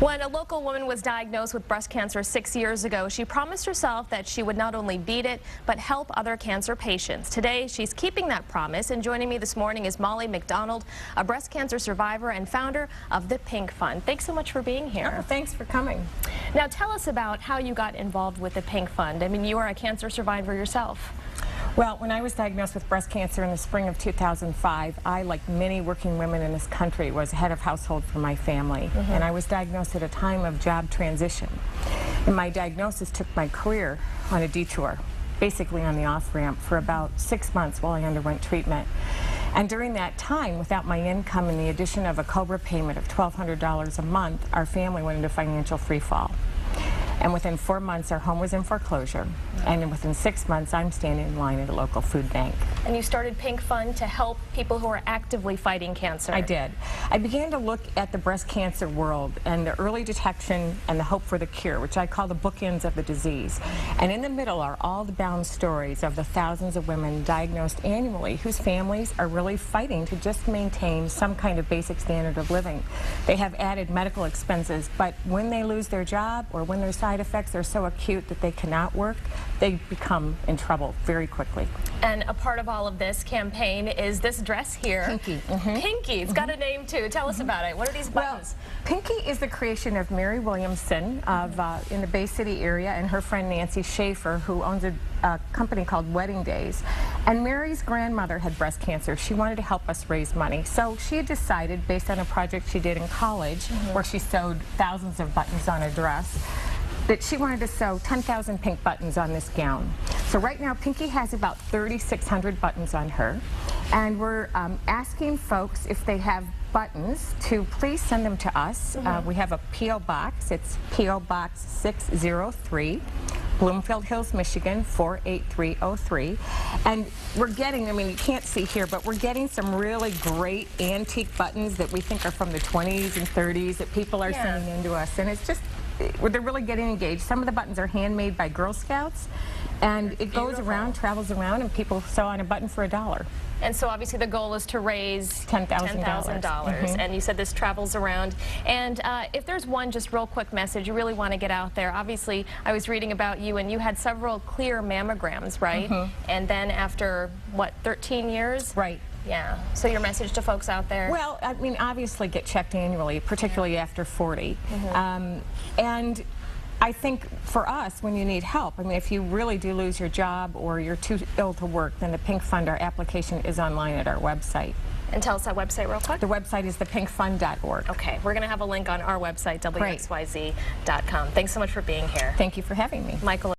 When a local woman was diagnosed with breast cancer 6 years ago, she promised herself that she would not only beat it, but help other cancer patients. Today, she's keeping that promise, and joining me this morning is Molly McDonald, a breast cancer survivor and founder of the Pink Fund. Thanks so much for being here. Oh, thanks for coming. Now, tell us about how you got involved with the Pink Fund. I mean, you are a cancer survivor yourself. Well, when I was diagnosed with breast cancer in the spring of 2005, I, like many working women in this country, was head of household for my family. And I was diagnosed at a time of job transition. And my diagnosis took my career on a detour, basically on the off-ramp, for about 6 months while I underwent treatment. And during that time, without my income and the addition of a COBRA payment of $1,200 a month, our family went into financial freefall. And within 4 months, our home was in foreclosure. And within 6 months, I'm standing in line at a local food bank. And you started Pink Fund to help people who are actively fighting cancer. I did. I began to look at the breast cancer world and the early detection and the hope for the cure, which I call the bookends of the disease. And in the middle are all the bound stories of the thousands of women diagnosed annually whose families are really fighting to just maintain some kind of basic standard of living. They have added medical expenses, but when they lose their job or when their side effects are so acute that they cannot work, they become in trouble very quickly. And a part of all of this campaign is this dress here. Pinky. Pinky. It's got a name too. Tell us about it. What are these buttons? Well, Pinky is the creation of Mary Williamson of in the Bay City area, and her friend Nancy Schaefer, who owns a company called Wedding Days. And Mary's grandmother had breast cancer. She wanted to help us raise money. So she had decided, based on a project she did in college, where she sewed thousands of buttons on a dress, that she wanted to sew 10,000 pink buttons on this gown. So right now, Pinky has about 3,600 buttons on her, and we're asking folks if they have buttons to please send them to us. We have a P.O. box. It's P.O. Box 603. Bloomfield Hills, Michigan, 48303. And we're getting, I mean, you can't see here, but we're getting some really great antique buttons that we think are from the 20s and 30s that people are sending in to us. And it's just, they're really getting engaged. Some of the buttons are handmade by Girl Scouts, and it goes around, travels around, and people sew on a button for $1. And so obviously the goal is to raise $10,000. And you said this travels around. And if there's one just real quick message you really want to get out there, obviously I was reading about you and you had several clear mammograms, right? And then after, what, 13 years? Right. Yeah. So your message to folks out there? Well, I mean, obviously get checked annually, particularly after 40. And I think for us, when you need help, I mean, if you really do lose your job or you're too ill to work, then the Pink Fund, our application is online at our website. And tell us that website real quick. The website is thepinkfund.org. Okay, we're going to have a link on our website, WXYZ.com. Thanks so much for being here. Thank you for having me. Michael